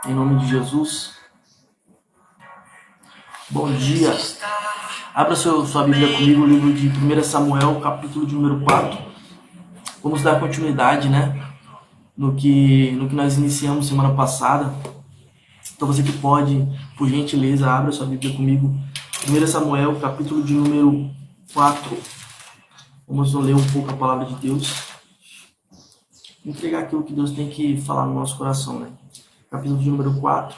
Em nome de Jesus. Bom dia. Abra sua Bíblia comigo, o livro de 1 Samuel, capítulo de número 4. Vamos dar continuidade, no que nós iniciamos semana passada. Então você que pode, por gentileza, abra sua Bíblia comigo. 1 Samuel, capítulo de número 4. Vamos ler um pouco a palavra de Deus. Entregar aquilo que Deus tem que falar no nosso coração, Capítulo de número 4.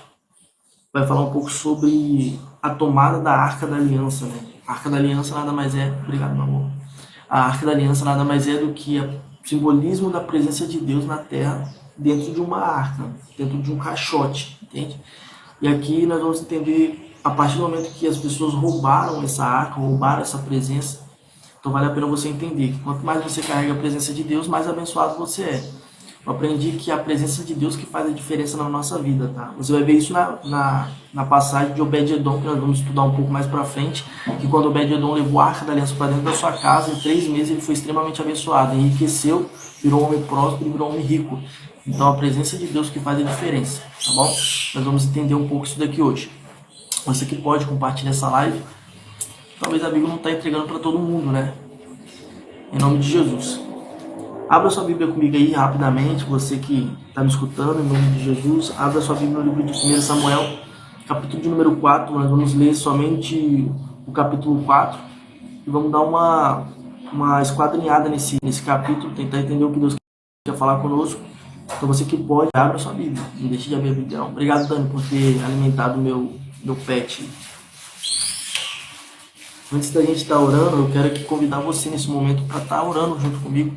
Vai falar um pouco sobre a tomada da Arca da Aliança, A Arca da Aliança nada mais é... Obrigado, meu amor. A Arca da Aliança nada mais é do que o simbolismo da presença de Deus na terra dentro de uma arca, dentro de um caixote, entende? E aqui nós vamos entender, a partir do momento que as pessoas roubaram essa arca, roubaram essa presença, então vale a pena você entender que quanto mais você carrega a presença de Deus, mais abençoado você é. Eu aprendi que é a presença de Deus que faz a diferença na nossa vida, tá? Você vai ver isso na passagem de Obed-Edom, que nós vamos estudar um pouco mais pra frente, que quando Obed-Edom levou a Arca da Aliança para dentro da sua casa, em 3 meses ele foi extremamente abençoado, enriqueceu, virou um homem próspero e virou um homem rico. Então a presença de Deus que faz a diferença, tá bom? Nós vamos entender um pouco isso daqui hoje. Você que pode compartilhar essa live, talvez a Bíblia não está entregando para todo mundo, Em nome de Jesus. Abra sua Bíblia comigo aí rapidamente, você que está me escutando, em nome de Jesus. Abra sua Bíblia no livro de 1 Samuel, capítulo de número 4. Nós vamos ler somente o capítulo 4 e vamos dar uma esquadrinhada nesse capítulo, tentar entender o que Deus quer falar conosco. Então você que pode, abra sua Bíblia, não deixe de abrir a Bíblia. Obrigado, Dani, por ter alimentado meu pet. Antes da gente estar orando, eu quero aqui convidar você nesse momento para estar orando junto comigo.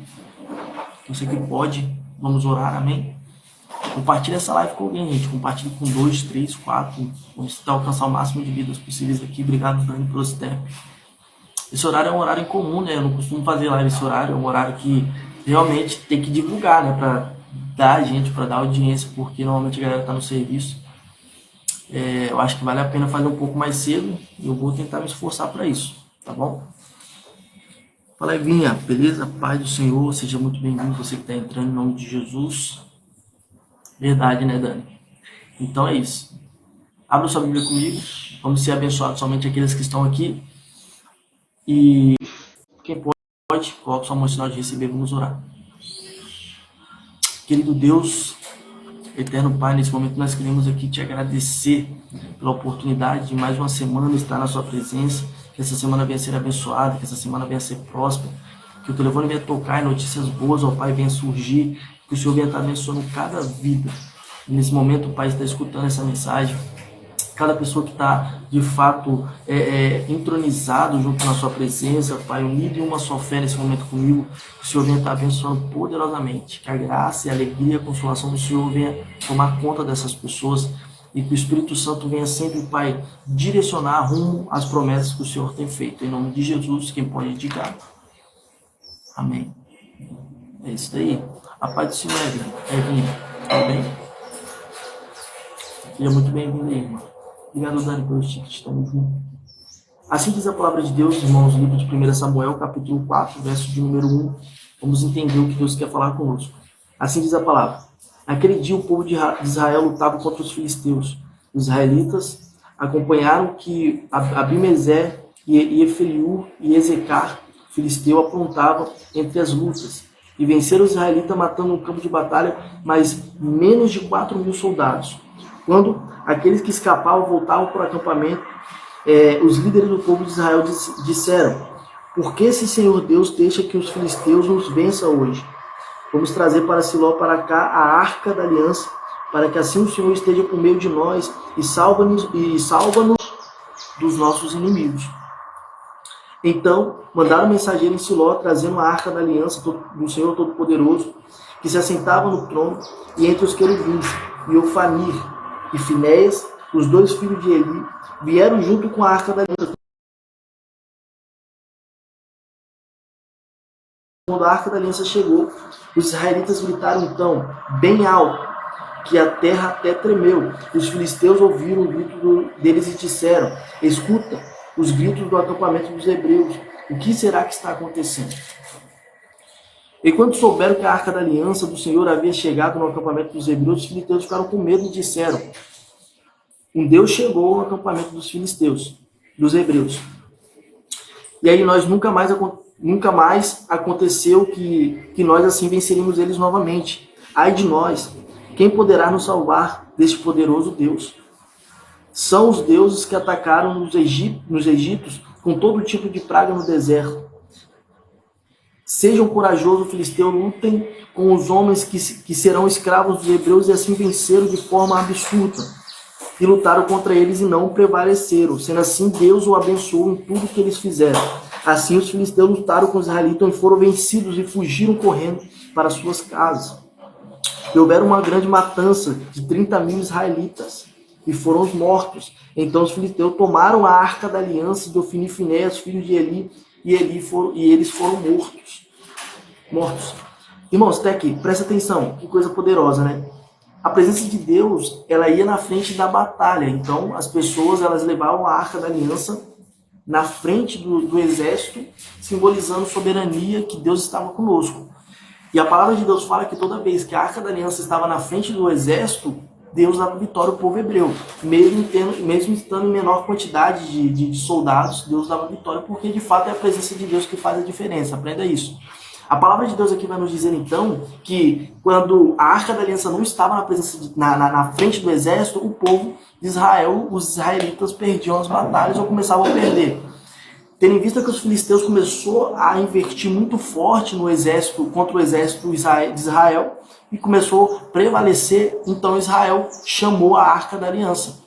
Você que pode, vamos orar, amém? Compartilhe essa live com alguém, gente. Compartilhe com 2, 3, 4. Vamos tentar alcançar o máximo de vidas possíveis aqui. Obrigado, Dani, pelo step. Esse horário é um horário incomum, Eu não costumo fazer live esse horário. É um horário que realmente tem que divulgar, Para dar gente, para dar audiência, porque normalmente a galera está no serviço. Eu acho que vale a pena fazer um pouco mais cedo e eu vou tentar me esforçar para isso, tá bom? Fala aí, Vinha, beleza? Paz do Senhor, seja muito bem-vindo, você que está entrando em nome de Jesus. Verdade, Dani? Então é isso. Abra sua Bíblia comigo, vamos ser abençoados somente aqueles que estão aqui. E quem pode, coloque sua mão no sinal de receber, vamos orar. Querido Deus, eterno Pai, nesse momento nós queremos aqui te agradecer pela oportunidade de mais uma semana estar na sua presença, que essa semana venha ser abençoada, que essa semana venha ser próspera, que o telefone venha tocar e notícias boas, ó Pai, venha surgir, que o Senhor venha estar abençoando cada vida. E nesse momento o Pai está escutando essa mensagem, cada pessoa que está de fato entronizado junto na sua presença, Pai, unido em uma só fé nesse momento comigo, que o Senhor venha estar abençoando poderosamente, que a graça, a alegria, a consolação do Senhor venha tomar conta dessas pessoas e que o Espírito Santo venha sempre, Pai, direcionar rumo às promessas que o Senhor tem feito. Em nome de Jesus, quem pode indicar. Amém. É isso daí. A paz do Senhor é vindo. Tudo bem? Seja muito bem-vindo aí, irmão. Obrigado, Dani, pelos tickets, estamos juntos. Assim diz a palavra de Deus, irmãos, livro de 1 Samuel, capítulo 4, verso de número 1. Vamos entender o que Deus quer falar conosco. Assim diz a palavra. Naquele dia o povo de Israel lutava contra os filisteus. Os israelitas acompanharam que Abimezer e Efeliú e Ezecar, filisteu, aprontavam entre as lutas. E venceram os israelitas matando no campo de batalha mais menos de 4.000 soldados. Quando aqueles que escapavam voltavam para o acampamento, os líderes do povo de Israel disseram: por que esse Senhor Deus deixa que os filisteus nos vençam hoje? Vamos trazer para Siló, para cá, a Arca da Aliança, para que assim o Senhor esteja por meio de nós e salva-nos dos nossos inimigos. Então, mandaram mensageiro em Siló, trazendo a Arca da Aliança do Senhor Todo-Poderoso, que se assentava no trono, e entre os querubins, e Ofanir e Finéias, os 2 filhos de Eli, vieram junto com a Arca da Aliança. Quando a Arca da Aliança chegou, os israelitas gritaram então, bem alto, que a terra até tremeu. Os filisteus ouviram o grito deles e disseram: escuta os gritos do acampamento dos hebreus. O que será que está acontecendo? E quando souberam que a arca da aliança do Senhor havia chegado no acampamento dos hebreus, os filisteus ficaram com medo e disseram: um Deus chegou ao acampamento dos filisteus, dos hebreus. E aí nunca mais aconteceu que nós assim venceríamos eles novamente. Ai de nós, quem poderá nos salvar deste poderoso Deus? São os deuses que atacaram nos egípcios com todo tipo de praga no deserto. Sejam corajosos, filisteus, lutem com os homens que serão escravos dos hebreus e assim venceram de forma absurda. E lutaram contra eles e não prevaleceram. Sendo assim, Deus o abençoou em tudo que eles fizeram. Assim, os filisteus lutaram com os israelitas e foram vencidos e fugiram correndo para suas casas. E houveram uma grande matança de 30.000 israelitas e foram os mortos. Então os filisteus tomaram a arca da aliança de Ofni e Finéias, filhos de Eli, e eles foram mortos. Irmãos, até aqui, presta atenção, que coisa poderosa, né? A presença de Deus, ela ia na frente da batalha. Então as pessoas, elas levavam a arca da aliança na frente do exército, simbolizando soberania, que Deus estava conosco. E a palavra de Deus fala que toda vez que a arca da aliança estava na frente do exército, Deus dava vitória ao povo hebreu. Mesmo estando em menor quantidade de soldados, Deus dava vitória, porque de fato é a presença de Deus que faz a diferença. Aprenda isso. A palavra de Deus aqui vai nos dizer então que quando a arca da aliança não estava na frente do exército, o povo de Israel, os israelitas perdiam as batalhas ou começavam a perder. Tendo em vista que os filisteus começou a investir muito forte no exército, contra o exército de Israel, e começou a prevalecer, então Israel chamou a arca da aliança,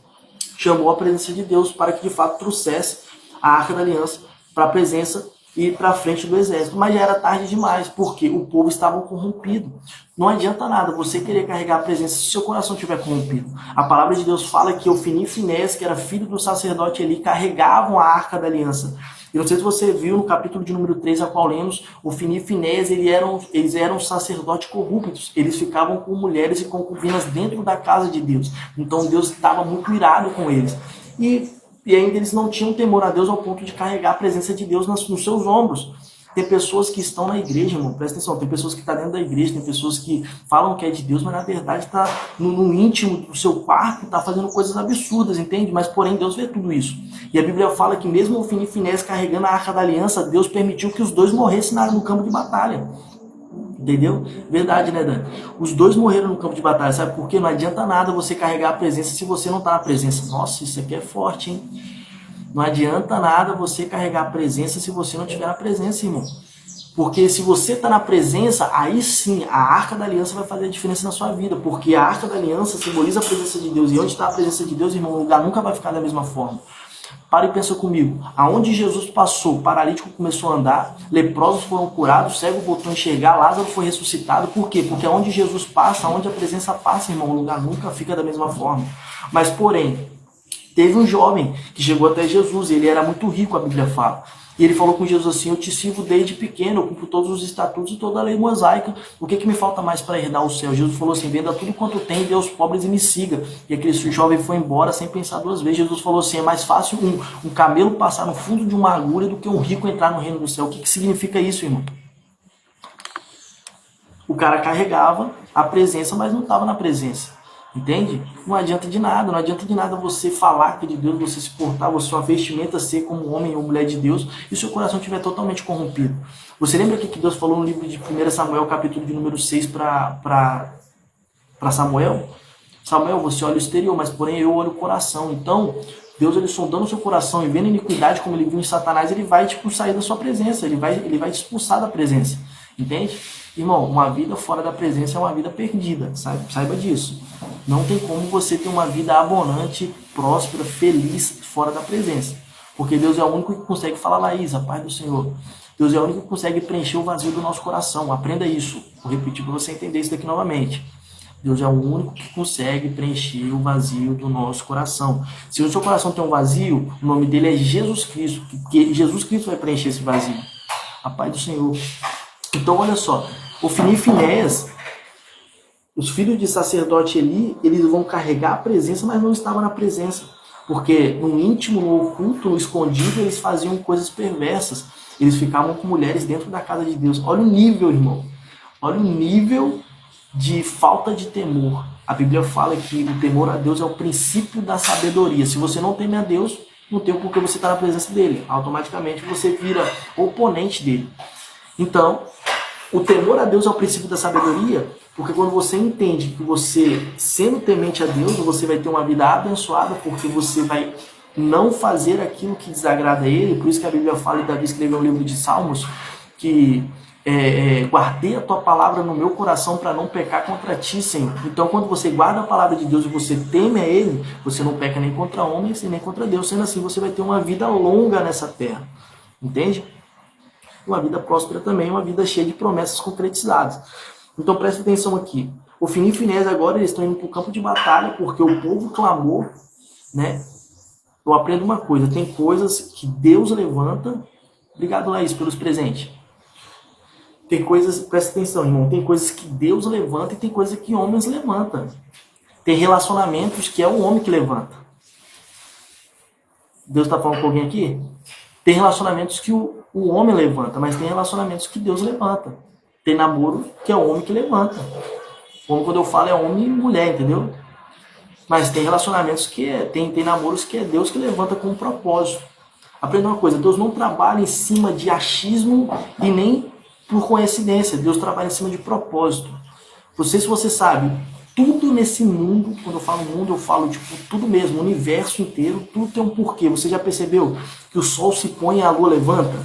chamou a presença de Deus para que de fato trouxesse a arca da aliança para a presença e para a frente do exército. Mas já era tarde demais, porque o povo estava corrompido. Não adianta nada você querer carregar a presença se seu coração estiver corrompido. A palavra de Deus fala que Ofni e Finéias, que era filho do sacerdote Eli, carregavam a arca da aliança. E não sei se você viu no capítulo de número 3, a qual lemos, Ofni e Finéias, eles eram sacerdotes corruptos. Eles ficavam com mulheres e concubinas dentro da casa de Deus. Então Deus estava muito irado com eles. E ainda eles não tinham temor a Deus ao ponto de carregar a presença de Deus nos seus ombros. Tem pessoas que estão na igreja, irmão, presta atenção, tem pessoas que estão dentro da igreja, tem pessoas que falam que é de Deus, mas na verdade está no íntimo do seu quarto, está fazendo coisas absurdas, entende? Mas porém Deus vê tudo isso. E a Bíblia fala que mesmo o Ofni e Finéias carregando a arca da aliança, Deus permitiu que os dois morressem no campo de batalha. Entendeu? Verdade, né, Dan? Os dois morreram no campo de batalha, sabe por quê? Não adianta nada você carregar a presença se você não está na presença. Nossa, isso aqui é forte, hein? Não adianta nada você carregar a presença se você não estiver na presença, irmão. Porque se você está na presença, aí sim, a arca da aliança vai fazer a diferença na sua vida. Porque a arca da aliança simboliza a presença de Deus. E onde está a presença de Deus, irmão, o lugar nunca vai ficar da mesma forma. Para e pensa comigo. Aonde Jesus passou, o paralítico começou a andar, leprosos foram curados, o cego voltou a enxergar, Lázaro foi ressuscitado. Por quê? Porque aonde Jesus passa, aonde a presença passa, irmão, o lugar nunca fica da mesma forma. Mas, porém, teve um jovem que chegou até Jesus, e ele era muito rico, a Bíblia fala. E ele falou com Jesus assim: eu te sirvo desde pequeno, eu cumpro todos os estatutos e toda a lei mosaica. O que me falta mais para herdar o céu? Jesus falou assim: venda tudo quanto tem, dê aos pobres e me siga. E aquele jovem foi embora sem pensar duas vezes. Jesus falou assim: é mais fácil um camelo passar no fundo de uma agulha do que um rico entrar no reino do céu. O que significa isso, irmão? O cara carregava a presença, mas não estava na presença. Entende? Não adianta de nada você falar que de Deus, você se portar, sua vestimenta ser como homem ou mulher de Deus, e seu coração estiver totalmente corrompido. Você lembra que Deus falou no livro de 1 Samuel, capítulo de número 6, para Samuel? Samuel, você olha o exterior, mas porém eu olho o coração. Então, Deus, ele sondando o seu coração e vendo a iniquidade como ele viu em Satanás, ele vai sair da sua presença, ele vai te expulsar da presença. Entende? Irmão, uma vida fora da presença é uma vida perdida, saiba disso. Não tem como você ter uma vida abundante, próspera, feliz, fora da presença. Porque Deus é o único que consegue falar, Laís, a paz do Senhor. Deus é o único que consegue preencher o vazio do nosso coração. Aprenda isso. Vou repetir para você entender isso daqui novamente. Deus é o único que consegue preencher o vazio do nosso coração. Se o seu coração tem um vazio, o nome dele é Jesus Cristo. Porque Jesus Cristo vai preencher esse vazio. A paz do Senhor. Então, olha só. Ofni e Finéias, os filhos de sacerdote Eli, eles vão carregar a presença, mas não estavam na presença. Porque no íntimo, no oculto, no escondido, eles faziam coisas perversas. Eles ficavam com mulheres dentro da casa de Deus. Olha o nível, irmão. Olha o nível de falta de temor. A Bíblia fala que o temor a Deus é o princípio da sabedoria. Se você não teme a Deus, não tem por que você estar na presença dele. Automaticamente você vira oponente dele. Então, o temor a Deus é o princípio da sabedoria, porque quando você entende que você, sendo temente a Deus, você vai ter uma vida abençoada, porque você vai não fazer aquilo que desagrada a ele. Por isso que a Bíblia fala, e Davi escreveu um livro de Salmos, que guardei a tua palavra no meu coração para não pecar contra ti, Senhor. Então, quando você guarda a palavra de Deus e você teme a ele, você não peca nem contra homens e nem contra Deus. Sendo assim, você vai ter uma vida longa nessa terra. Entende? Uma vida próspera também, uma vida cheia de promessas concretizadas. Então, preste atenção aqui. O Ofni e Finéias agora eles estão indo para o campo de batalha porque o povo clamou, né? Eu aprendo uma coisa, tem coisas que Deus levanta. Obrigado, Laís, pelos presentes. Tem coisas, presta atenção, irmão, tem coisas que Deus levanta e tem coisas que homens levantam. Tem relacionamentos que é o homem que levanta. Deus está falando com alguém aqui? Tem relacionamentos que o homem levanta, mas tem relacionamentos que Deus levanta. Tem namoro que é o homem que levanta. Como quando eu falo é homem e mulher, entendeu? Mas tem relacionamentos que tem namoros que é Deus que levanta com um propósito. Aprenda uma coisa, Deus não trabalha em cima de achismo e nem por coincidência. Deus trabalha em cima de propósito. Não sei se você sabe, tudo nesse mundo, quando eu falo mundo, eu falo tipo tudo mesmo, o universo inteiro, tudo tem um porquê. Você já percebeu que o sol se põe e a lua levanta?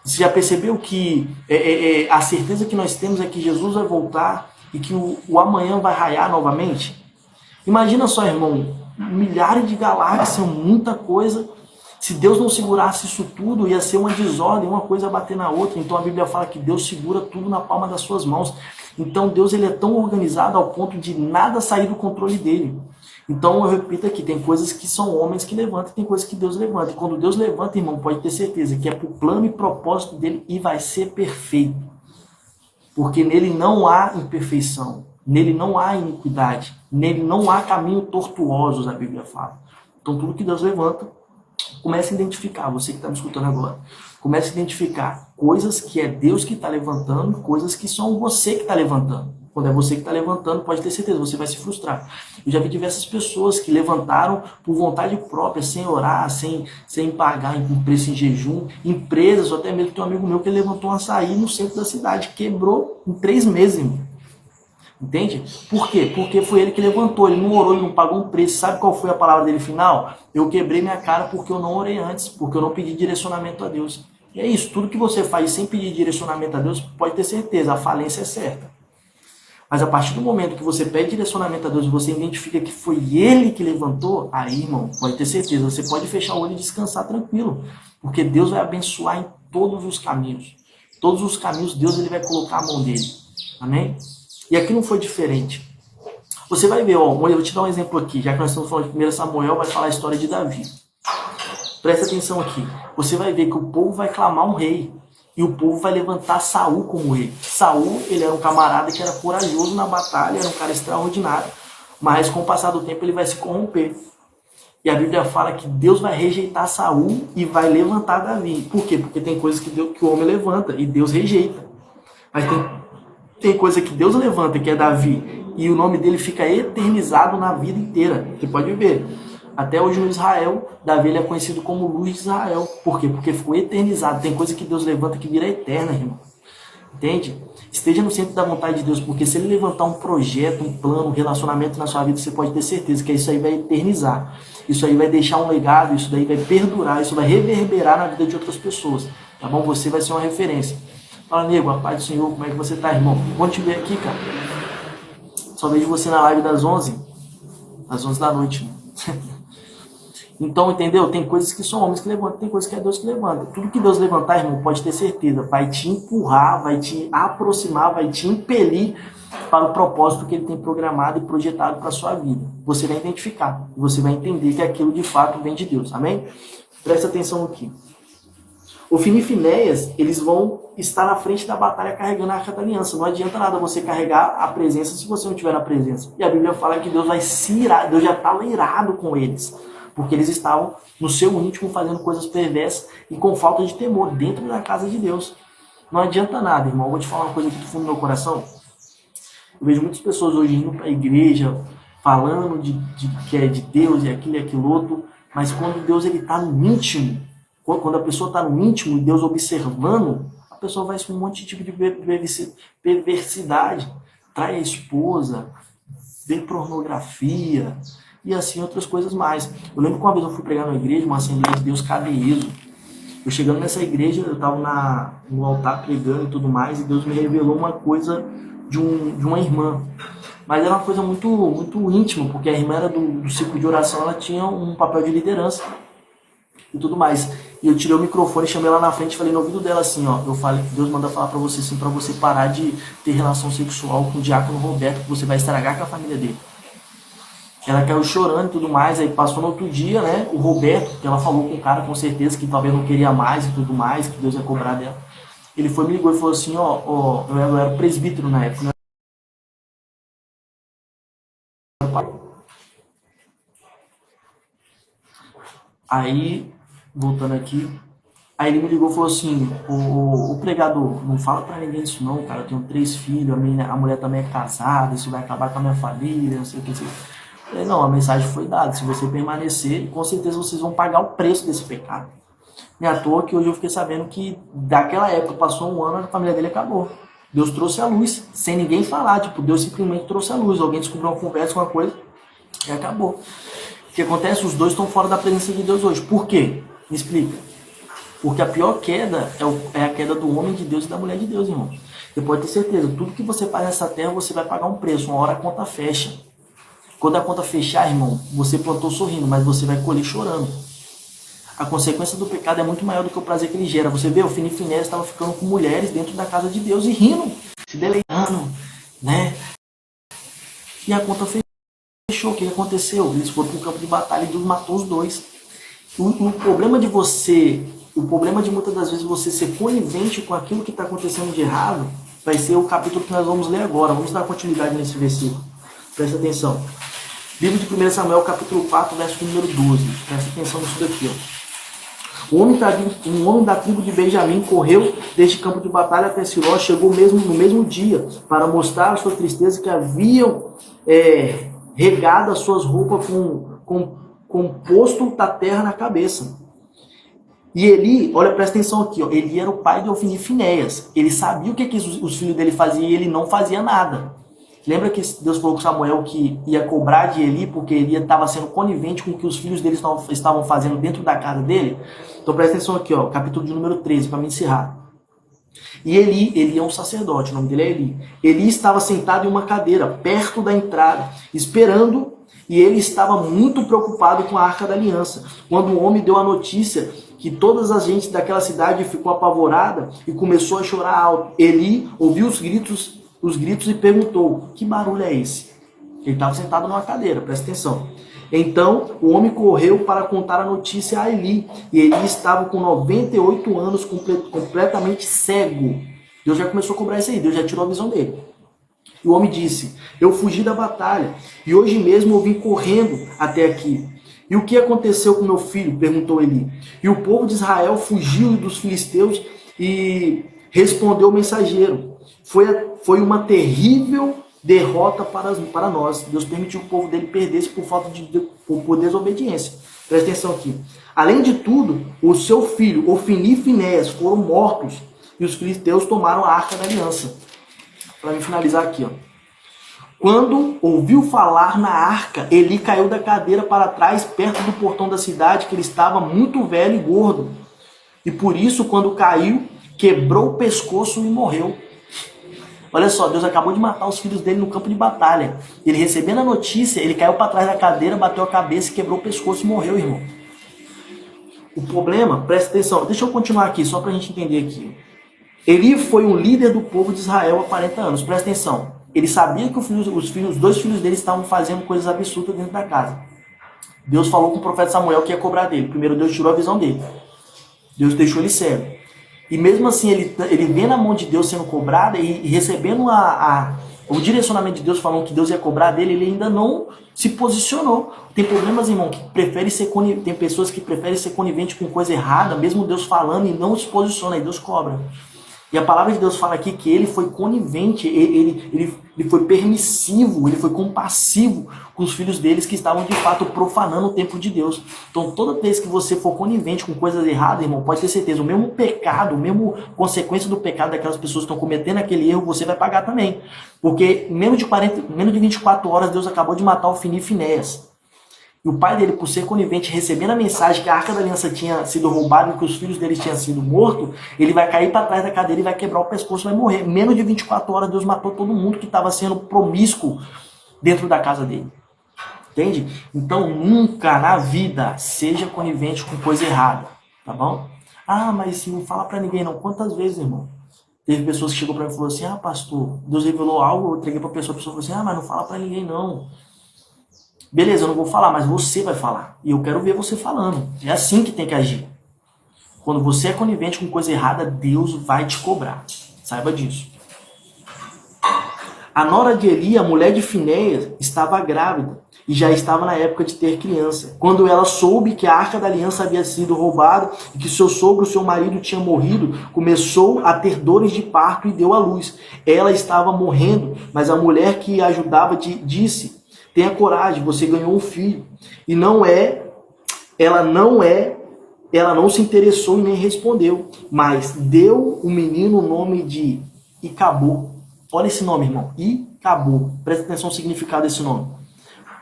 Você já percebeu que a certeza que nós temos é que Jesus vai voltar e que o amanhã vai raiar novamente? Imagina só, irmão, milhares de galáxias, muita coisa. Se Deus não segurasse isso tudo, ia ser uma desordem, uma coisa bater na outra. Então a Bíblia fala que Deus segura tudo na palma das suas mãos. Então Deus ele é tão organizado ao ponto de nada sair do controle dele. Então eu repito aqui, tem coisas que são homens que levantam, tem coisas que Deus levanta. E quando Deus levanta, irmão, pode ter certeza que é para o plano e propósito dele e vai ser perfeito. Porque nele não há imperfeição, nele não há iniquidade, nele não há caminho tortuosos, a Bíblia fala. Então tudo que Deus levanta, comece a identificar, você que está me escutando agora, comece a identificar coisas que é Deus que está levantando, coisas que são você que está levantando. Quando é você que está levantando, pode ter certeza, você vai se frustrar. Eu já vi diversas pessoas que levantaram por vontade própria, sem orar, sem pagar um preço em jejum. Empresas, ou até mesmo tem um amigo meu que levantou um açaí no centro da cidade, quebrou em 3 meses, irmão. Entende? Por quê? Porque foi ele que levantou, ele não orou, ele não pagou um preço. Sabe qual foi a palavra dele final? Eu quebrei minha cara porque eu não orei antes, porque eu não pedi direcionamento a Deus. E é isso, tudo que você faz sem pedir direcionamento a Deus, pode ter certeza, a falência é certa. Mas a partir do momento que você pede direcionamento a Deus e você identifica que foi Ele que levantou, aí, irmão, pode ter certeza, você pode fechar o olho e descansar tranquilo. Porque Deus vai abençoar em todos os caminhos. Todos os caminhos, Deus ele vai colocar a mão dele. Amém? E aqui não foi diferente. Você vai ver, ó, eu vou te dar um exemplo aqui, já que nós estamos falando de 1 Samuel, vai falar a história de Davi. Presta atenção aqui. Você vai ver que o povo vai clamar um rei. E o povo vai levantar Saul como rei. Saul, ele era um camarada que era corajoso na batalha, era um cara extraordinário. Mas com o passar do tempo ele vai se corromper. E a Bíblia fala que Deus vai rejeitar Saul e vai levantar Davi. Por quê? Porque tem coisas que o homem levanta e Deus rejeita. Mas tem coisa que Deus levanta, que é Davi, e o nome dele fica eternizado na vida inteira. Você pode ver. Até hoje no Israel, Davi ele é conhecido como Luz de Israel. Por quê? Porque ficou eternizado. Tem coisa que Deus levanta que vira eterna, irmão. Entende? Esteja no centro da vontade de Deus, porque se ele levantar um projeto, um plano, um relacionamento na sua vida, você pode ter certeza que isso aí vai eternizar. Isso aí vai deixar um legado, isso daí vai perdurar, isso vai reverberar na vida de outras pessoas. Tá bom? Você vai ser uma referência. Fala, nego, a paz do Senhor, como é que você tá, irmão? Bom te ver aqui, cara. Só vejo você na live das 11. Às 11 da noite, irmão. Então, entendeu? Tem coisas que são homens que levantam, tem coisas que é Deus que levanta. Tudo que Deus levantar, irmão, pode ter certeza, vai te empurrar, vai te aproximar, vai te impelir para o propósito que Ele tem programado e projetado para a sua vida. Você vai identificar, você vai entender que aquilo de fato vem de Deus, amém? Presta atenção aqui. Ofni e Finéias, eles vão estar na frente da batalha carregando a Arca da Aliança. Não adianta nada você carregar a presença se você não tiver na presença. E a Bíblia fala que Deus vai se irar, Deus já estava irado com eles. Porque eles estavam no seu íntimo fazendo coisas perversas e com falta de temor dentro da casa de Deus. Não adianta nada, irmão. Eu vou te falar uma coisa aqui do fundo do meu coração. Eu vejo muitas pessoas hoje indo para a igreja, falando de que é de Deus e aquilo e aquilo outro, mas quando Deus está no íntimo, quando a pessoa está no íntimo e Deus observando, a pessoa vai com um monte de tipo de perversidade. Trai a esposa, vê pornografia e assim outras coisas mais. Eu lembro que uma vez eu fui pregar numa igreja, uma Assembleia de Deus Cadeieso. Eu chegando nessa igreja, eu estava no altar pregando e tudo mais, e Deus me revelou uma coisa de uma irmã. Mas era uma coisa muito, muito íntima, porque a irmã era do ciclo de oração, ela tinha um papel de liderança e tudo mais. E eu tirei o microfone, chamei ela na frente e falei no ouvido dela assim, ó, eu falei, Deus manda falar pra você assim, pra você parar de ter relação sexual com o diácono Roberto, que você vai estragar com a família dele. Ela caiu chorando e tudo mais, aí passou no outro dia, né, o Roberto, que ela falou com o cara com certeza que talvez não queria mais e tudo mais, que Deus ia cobrar dela. Ele foi, me ligou e falou assim, ó, eu era presbítero na época, né? Aí, voltando aqui, aí ele me ligou e falou assim, o pregador, não fala pra ninguém disso não, cara, eu tenho 3 filhos, a mulher também é casada, isso vai acabar com a minha família, não sei o que. Eu falei, não, a mensagem foi dada, se você permanecer, com certeza vocês vão pagar o preço desse pecado. Não é à toa que hoje eu fiquei sabendo que daquela época, passou um ano, a família dele acabou. Deus trouxe a luz, sem ninguém falar, tipo, Deus simplesmente trouxe a luz, alguém descobriu uma conversa, uma coisa, e acabou. O que acontece? Os dois estão fora da presença de Deus hoje. Por quê? Me explica. Porque a pior queda é a queda do homem de Deus e da mulher de Deus, irmão. Você pode ter certeza, tudo que você faz nessa terra, você vai pagar um preço. Uma hora a conta fecha. Quando a conta fechar, irmão, você plantou sorrindo, mas você vai colher chorando. A consequência do pecado é muito maior do que o prazer que ele gera. Você vê, o Fini Finés estava ficando com mulheres dentro da casa de Deus e rindo, se deleitando, né? E a conta fechou. O que aconteceu? Eles foram para o campo de batalha e Deus matou os dois. O problema de muitas das vezes você ser conivente com aquilo que está acontecendo de errado, vai ser o capítulo que nós vamos ler agora. Vamos dar continuidade nesse versículo. Presta atenção. Livro de 1 Samuel, capítulo 4, verso número 12. Presta atenção nisso daqui, ó. Um homem da tribo de Benjamim correu deste campo de batalha até Siló, chegou no mesmo dia, para mostrar a sua tristeza que haviam regado as suas roupas com composto da terra na cabeça. E Eli, olha, presta atenção aqui, ó, Eli era o pai de Ofni e Finéias. Ele sabia o que os filhos dele faziam e ele não fazia nada. Lembra que Deus falou com Samuel que ia cobrar de Eli porque Eli estava sendo conivente com o que os filhos dele estavam fazendo dentro da casa dele? Então presta atenção aqui, ó, capítulo de número 13, para me encerrar. E Eli é um sacerdote, o nome dele é Eli. Eli estava sentado em uma cadeira, perto da entrada, esperando, e ele estava muito preocupado com a Arca da Aliança. Quando o homem deu a notícia que todas as gentes daquela cidade ficou apavorada e começou a chorar alto, Eli ouviu os gritos e perguntou, que barulho é esse? Ele estava sentado numa cadeira, presta atenção. Então o homem correu para contar a notícia a Eli, e Eli estava com 98 anos, completamente cego. Deus já começou a cobrar isso aí, Deus já tirou a visão dele. E o homem disse, eu fugi da batalha, e hoje mesmo eu vim correndo até aqui. E o que aconteceu com meu filho? Perguntou Eli. E o povo de Israel fugiu dos filisteus, e respondeu o mensageiro, foi uma terrível derrota para nós. Deus permitiu que o povo dele perdesse por desobediência. Presta atenção aqui. Além de tudo, o seu filho, Ofni e Finéias, foram mortos e os filisteus tomaram a Arca da Aliança. Para me finalizar aqui, ó. Quando ouviu falar na arca, Eli caiu da cadeira para trás, perto do portão da cidade, que ele estava muito velho e gordo. E por isso, quando caiu, quebrou o pescoço e morreu. Olha só, Deus acabou de matar os filhos dele no campo de batalha. Ele recebendo a notícia, ele caiu para trás da cadeira, bateu a cabeça, quebrou o pescoço e morreu, irmão. O problema, presta atenção, deixa eu continuar aqui, só para a gente entender aqui. Eli foi um líder do povo de Israel há 40 anos, presta atenção. Ele sabia que os dois filhos dele estavam fazendo coisas absurdas dentro da casa. Deus falou com o profeta Samuel que ia cobrar dele. Primeiro Deus tirou a visão dele. Deus deixou ele cego. E mesmo assim, ele vendo a mão de Deus sendo cobrada e recebendo o direcionamento de Deus falando que Deus ia cobrar dele, ele ainda não se posicionou. Tem problemas, irmão, tem pessoas que preferem ser conivente com coisa errada, mesmo Deus falando, e não se posiciona, e Deus cobra. E a palavra de Deus fala aqui que ele foi conivente, ele foi permissivo, ele foi compassivo com os filhos deles que estavam de fato profanando o templo de Deus. Então toda vez que você for conivente com coisas erradas, irmão, pode ter certeza, o mesmo pecado, o mesmo consequência do pecado daquelas pessoas que estão cometendo aquele erro, você vai pagar também. Porque em menos de 24 horas Deus acabou de matar o Ofni e Finéias. E o pai dele, por ser conivente, recebendo a mensagem que a Arca da Aliança tinha sido roubada e que os filhos dele tinham sido mortos, ele vai cair para trás da cadeira e vai quebrar o pescoço e vai morrer. Em menos de 24 horas, Deus matou todo mundo que estava sendo promíscuo dentro da casa dele. Entende? Então, nunca na vida seja conivente com coisa errada. Tá bom? Ah, mas não fala para ninguém não. Quantas vezes, irmão? Teve pessoas que chegou para mim e falou assim, pastor, Deus revelou algo, eu entreguei para a pessoa falou assim, mas não fala para ninguém não. Beleza, eu não vou falar, mas você vai falar. E eu quero ver você falando. É assim que tem que agir. Quando você é conivente com coisa errada, Deus vai te cobrar. Saiba disso. A nora de Eli, a mulher de Finéias, estava grávida e já estava na época de ter criança. Quando ela soube que a Arca da Aliança havia sido roubada e que seu sogro, seu marido, tinha morrido, começou a ter dores de parto e deu à luz. Ela estava morrendo, mas a mulher que a ajudava disse: tenha coragem, você ganhou um filho. E ela não se interessou e nem respondeu, mas deu o menino o nome de Icabô. Olha esse nome, irmão, Icabô. Presta atenção no significado desse nome.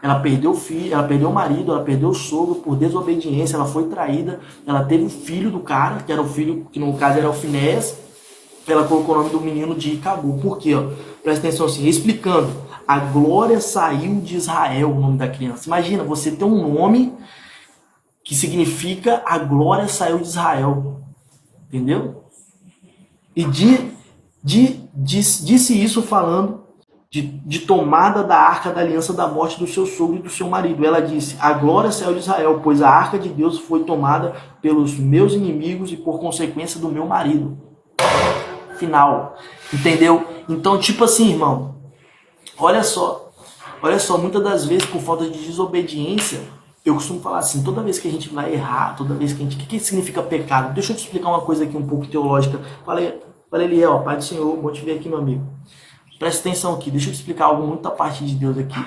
Ela perdeu o filho, ela perdeu o marido, ela perdeu o sogro por desobediência, ela foi traída, ela teve o filho do cara, que era o filho, que no caso era o Finéias, ela colocou o nome do menino de Icabô. Por quê? Presta atenção assim, explicando. A glória saiu de Israel, o nome da criança. Imagina, você tem um nome que significa a glória saiu de Israel. Entendeu? E disse isso falando de tomada da arca da aliança da morte do seu sogro e do seu marido. Ela disse, a glória saiu de Israel, pois a arca de Deus foi tomada pelos meus inimigos e por consequência do meu marido. Final. Entendeu? Então, tipo assim, irmão, olha só, muitas das vezes, por falta de desobediência, eu costumo falar assim, toda vez que a gente vai errar, toda vez que a gente... O que significa pecado? Deixa eu te explicar uma coisa aqui um pouco teológica. Falei, Eliel, Pai do Senhor, bom te ver aqui, meu amigo. Presta atenção aqui, deixa eu te explicar algo muito da parte de Deus aqui.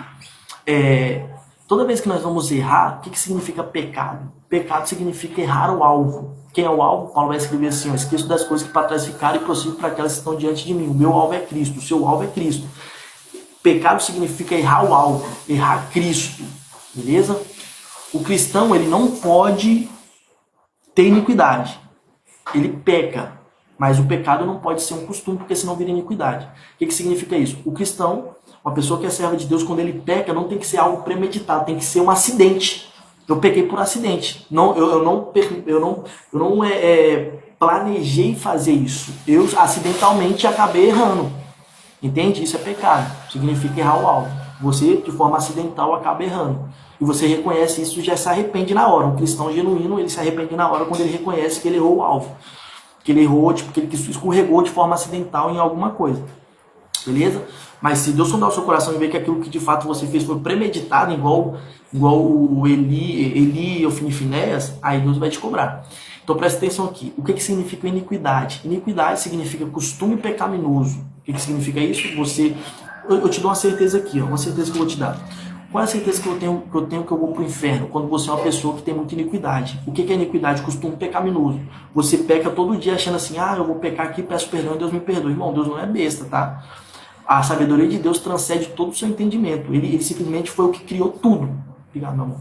Toda vez que nós vamos errar, o que significa pecado? Pecado significa errar o alvo. Quem é o alvo? Paulo vai escrever assim, eu esqueço das coisas que para trás ficaram e prossigo para aquelas que estão diante de mim. O meu alvo é Cristo, o seu alvo é Cristo. Pecado significa errar o alvo, errar Cristo, beleza? O cristão, ele não pode ter iniquidade. Ele peca, mas o pecado não pode ser um costume, porque senão vira iniquidade. O que significa isso? O cristão, uma pessoa que é serva de Deus, quando ele peca, não tem que ser algo premeditado, tem que ser um acidente. Eu pequei por acidente. Eu não planejei fazer isso. Eu acidentalmente acabei errando. Entende? Isso é pecado. Significa errar o alvo. Você, de forma acidental, acaba errando. E você reconhece isso e já se arrepende na hora. Um cristão genuíno, ele se arrepende na hora quando ele reconhece que ele errou o alvo. Que ele errou, que ele escorregou de forma acidental em alguma coisa. Beleza? Mas se Deus sondar o seu coração e ver que aquilo que de fato você fez foi premeditado, igual o Eli e Ofni e Finéias, aí Deus vai te cobrar. Então presta atenção aqui. O que significa iniquidade? Iniquidade significa costume pecaminoso. O que significa isso? Eu te dou uma certeza aqui, uma certeza que eu vou te dar. Qual é a certeza que eu tenho que eu vou para o inferno? Quando você é uma pessoa que tem muita iniquidade. O que é iniquidade? Costume pecaminoso. Você peca todo dia achando assim, eu vou pecar aqui, peço perdão e Deus me perdoa. Irmão, Deus não é besta, tá? A sabedoria de Deus transcende todo o seu entendimento. Ele simplesmente foi o que criou tudo. Obrigado, meu amor.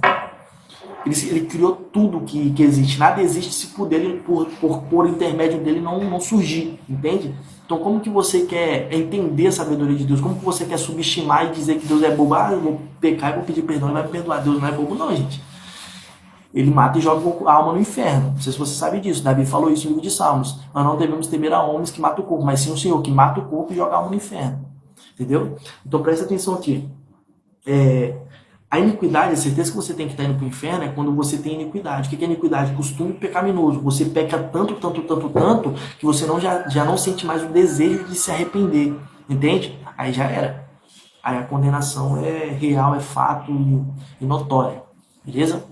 Ele criou tudo que existe. Nada existe se por intermédio dele não surgir. Entende? Então, como que você quer entender a sabedoria de Deus? Como que você quer subestimar e dizer que Deus é bobo? Eu vou pecar e vou pedir perdão, ele vai me perdoar. Deus não é bobo não, gente. Ele mata e joga a alma no inferno. Não sei se você sabe disso. Davi falou isso no livro de Salmos. Nós não devemos temer a homens que matam o corpo, mas sim o Senhor que mata o corpo e joga a alma no inferno. Entendeu? Então, presta atenção aqui. A iniquidade, a certeza que você tem que estar indo para o inferno é quando você tem iniquidade. O que é iniquidade? Costume pecaminoso. Você peca tanto, que você já não sente mais o desejo de se arrepender. Entende? Aí já era. Aí a condenação é real, é fato e notória. Beleza?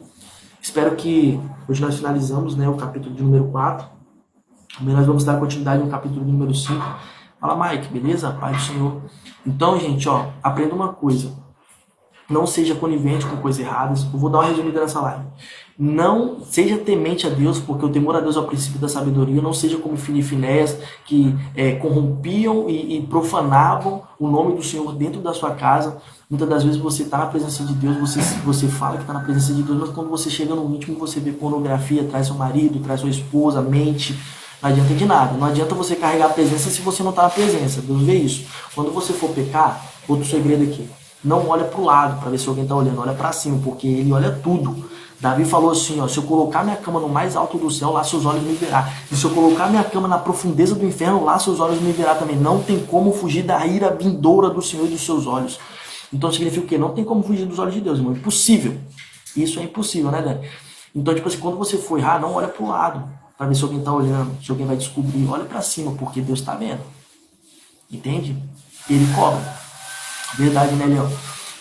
Espero que hoje nós finalizamos, né, o capítulo de número 4. Também nós vamos dar continuidade no capítulo número 5. Fala, Mike, beleza? Pai do Senhor. Então, gente, ó, aprenda uma coisa. Não seja conivente com coisas erradas. Eu vou dar uma resumida nessa live. Não seja temente a Deus, porque o temor a Deus é o princípio da sabedoria. Não seja como Ofni e Finéias, que corrompiam e profanavam o nome do Senhor dentro da sua casa. Muitas das vezes você está na presença de Deus, você fala que está na presença de Deus, mas quando você chega no íntimo, você vê pornografia, traz seu marido, traz sua esposa, mente. Não adianta de nada. Não adianta você carregar a presença se você não está na presença. Deus vê isso. Quando você for pecar, outro segredo aqui. Não olha para o lado para ver se alguém está olhando. Olha para cima, porque ele olha tudo. Davi falou assim, ó, se eu colocar minha cama no mais alto do céu, lá seus olhos me verá. E se eu colocar minha cama na profundeza do inferno, lá seus olhos me verá também. Não tem como fugir da ira vindoura do Senhor e dos seus olhos. Então significa o quê? Não tem como fugir dos olhos de Deus, irmão. Impossível. Isso é impossível, né, Dani? Então, tipo assim, quando você for errar, não olha para o lado para ver se alguém está olhando, se alguém vai descobrir. Olha para cima, porque Deus está vendo. Entende? Ele cobra. Verdade, né, Leão?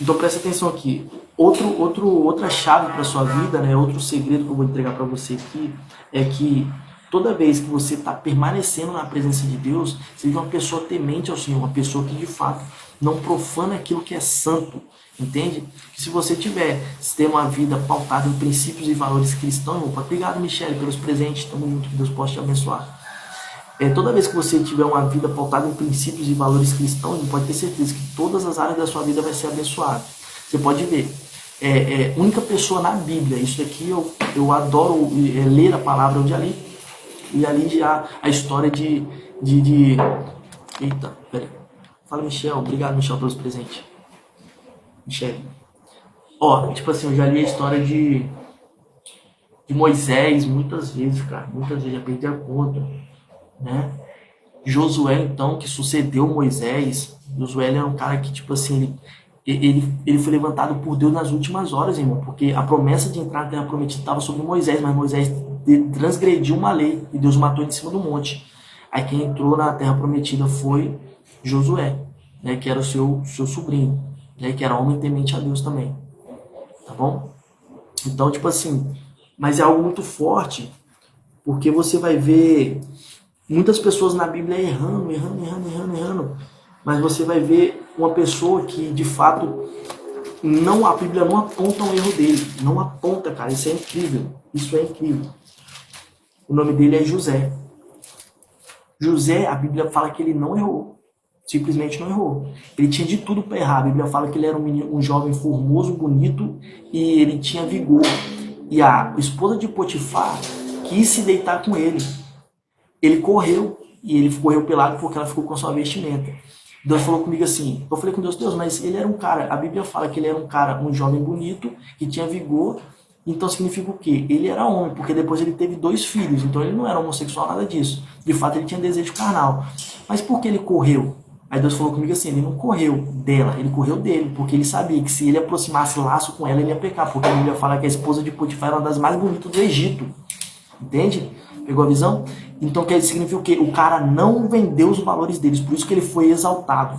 Então presta atenção aqui. Outra chave para sua vida, né? Outro segredo que eu vou entregar para você aqui é que toda vez que você está permanecendo na presença de Deus, seja uma pessoa temente ao Senhor, uma pessoa que de fato não profana aquilo que é santo, entende? Que se você ter uma vida pautada em princípios e valores cristãos, obrigado, Michele, pelos presentes, tamo junto, que Deus possa te abençoar. Toda vez que você tiver uma vida pautada em princípios e valores cristãos, você pode ter certeza que todas as áreas da sua vida vai ser abençoada. Você pode ver, única pessoa na Bíblia, isso aqui eu adoro ler a palavra, eu já li, e ali já a história de eita, peraí. Fala, Michel, obrigado, Michel, pelos presentes. Michele. Ó, tipo assim, eu já li a história de Moisés muitas vezes, cara, muitas vezes, já perdi a conta. Né? Josué, então, que sucedeu Moisés. Josué era um cara que, tipo assim, ele foi levantado por Deus nas últimas horas, irmão, porque a promessa de entrar na terra prometida estava sobre Moisés, mas Moisés transgrediu uma lei e Deus matou ele em cima do monte. Aí quem entrou na terra prometida foi Josué, né, que era o seu sobrinho, né, que era homem temente a Deus também, tá bom? Então, tipo assim, mas é algo muito forte, porque você vai ver muitas pessoas na Bíblia errando, mas você vai ver uma pessoa que de fato a Bíblia não aponta um erro dele, não aponta, cara, isso é incrível, O nome dele é José. José, a Bíblia fala que ele não errou, simplesmente não errou. Ele tinha de tudo para errar. A Bíblia fala que ele era um jovem formoso, bonito e ele tinha vigor. E a esposa de Potifar quis se deitar com ele. Ele correu, e ele correu pelado porque ela ficou com sua vestimenta. Deus falou comigo assim, eu falei com Deus, mas ele era um cara, a Bíblia fala que ele era um cara, um jovem bonito, que tinha vigor, então significa o quê? Ele era homem, porque depois ele teve 2 filhos, então ele não era homossexual, nada disso. De fato, ele tinha desejo carnal. Mas por que ele correu? Aí Deus falou comigo assim, ele não correu dela, ele correu dele, porque ele sabia que se ele aproximasse laço com ela, ele ia pecar, porque a Bíblia fala que a esposa de Potifar era uma das mais bonitas do Egito. Entende? Pegou a visão? Então quer dizer, significa o quê? O cara não vendeu os valores deles, por isso que ele foi exaltado.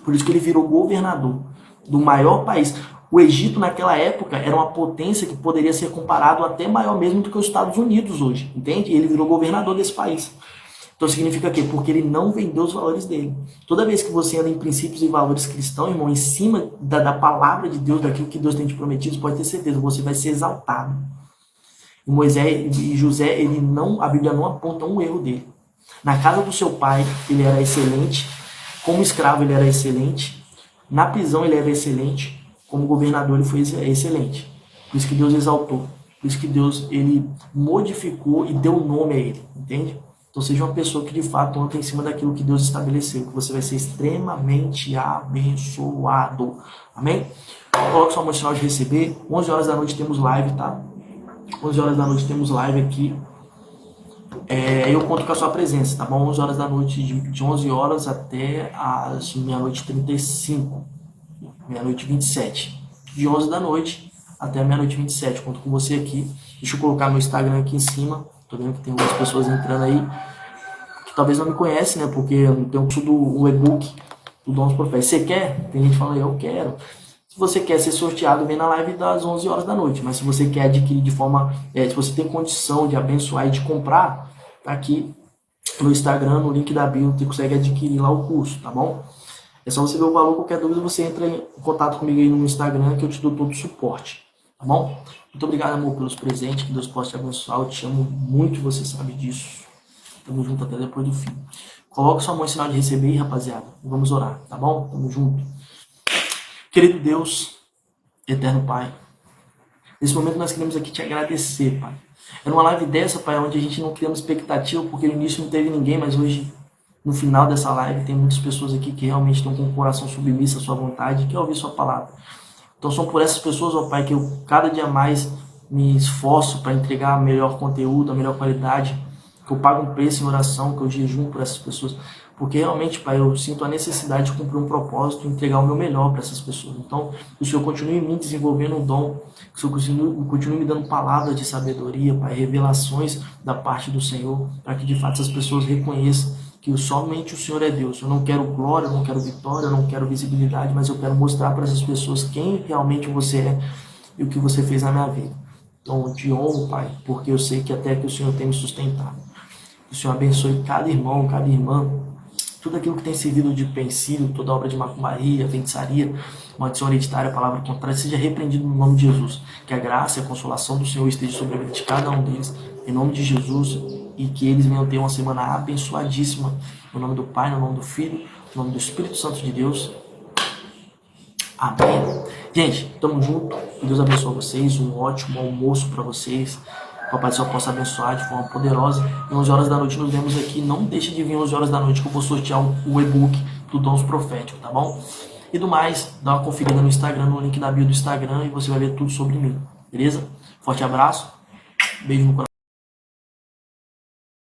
Por isso que ele virou governador do maior país. O Egito naquela época era uma potência que poderia ser comparado até maior mesmo do que os Estados Unidos hoje, entende? E ele virou governador desse país. Então significa o quê? Porque ele não vendeu os valores dele. Toda vez que você anda em princípios e valores cristãos, irmão, em cima da palavra de Deus, daquilo que Deus tem te prometido, pode ter certeza, você vai ser exaltado. Moisés e José, a Bíblia não aponta um erro dele. Na casa do seu pai, ele era excelente. Como escravo, ele era excelente. Na prisão, ele era excelente. Como governador, ele foi excelente. Por isso que Deus exaltou. Por isso que Deus ele modificou e deu nome a ele. Entende? Então seja uma pessoa que de fato anda em cima daquilo que Deus estabeleceu. Que você vai ser extremamente abençoado. Amém? Coloque sua mão no sinal de receber. 11 horas da noite temos live, tá? 11 horas da noite temos live aqui. Eu conto com a sua presença, tá bom? 11 horas da noite, de 11 horas até as meia-noite 35, meia-noite 27. De 11 da noite até a meia-noite 27. Conto com você aqui. Deixa eu colocar meu Instagram aqui em cima. Tô vendo que tem algumas pessoas entrando aí que talvez não me conhecem, né? Porque eu tenho um e-book do Dons Proféticos. Você quer? Tem gente que fala, eu quero. Se você quer ser sorteado, vem na live das 11 horas da noite. Mas se você quer adquirir de forma... se você tem condição de abençoar e de comprar, tá aqui no Instagram, no link da bio, você consegue adquirir lá o curso, tá bom? É só você ver o valor, qualquer dúvida você entra em contato comigo aí no Instagram que eu te dou todo o suporte, tá bom? Muito obrigado, amor, pelos presentes, que Deus possa te abençoar, eu te amo muito, você sabe disso. Tamo junto até depois do fim. Coloque sua mão em sinal de receber aí, rapaziada, vamos orar, tá bom? Tamo junto. Querido Deus, eterno Pai, nesse momento nós queremos aqui te agradecer, Pai. É numa live dessa, Pai, onde a gente não criamos expectativa, porque no início não teve ninguém, mas hoje, no final dessa live, tem muitas pessoas aqui que realmente estão com o coração submisso à sua vontade e quer ouvir sua palavra. Então são por essas pessoas, ó Pai, que eu cada dia mais me esforço para entregar melhor conteúdo, a melhor qualidade, que eu pago um preço em oração, que eu jejum por essas pessoas. Porque realmente, Pai, eu sinto a necessidade de cumprir um propósito e entregar o meu melhor para essas pessoas. Então, que o Senhor continue me desenvolvendo um dom, que o Senhor continue me dando palavras de sabedoria, Pai, revelações da parte do Senhor, para que de fato essas pessoas reconheçam que somente o Senhor é Deus. Eu não quero glória, eu não quero vitória, eu não quero visibilidade, mas eu quero mostrar para essas pessoas quem realmente você é e o que você fez na minha vida. Então, eu te honro, Pai, porque eu sei que até que o Senhor tem me sustentado. Que o Senhor abençoe cada irmão, cada irmã, tudo aquilo que tem servido de pensilho, toda obra de macumbaria, feitiçaria, maldição hereditária, palavra contrária, seja repreendido no nome de Jesus. Que a graça e a consolação do Senhor esteja sobre a vida de cada um deles, em nome de Jesus, e que eles venham ter uma semana abençoadíssima, no nome do Pai, no nome do Filho, no nome do Espírito Santo de Deus. Amém. Gente, tamo junto, que Deus abençoe vocês, um ótimo almoço para vocês. Que o Pai do Céu possa abençoar de forma poderosa. E 11 horas da noite nos vemos aqui. Não deixe de vir 11 horas da noite que eu vou sortear o e-book do Dons Proféticos, tá bom? E do mais, dá uma conferida no Instagram, no link da bio do Instagram, e você vai ver tudo sobre mim, beleza? Forte abraço, beijo no coração.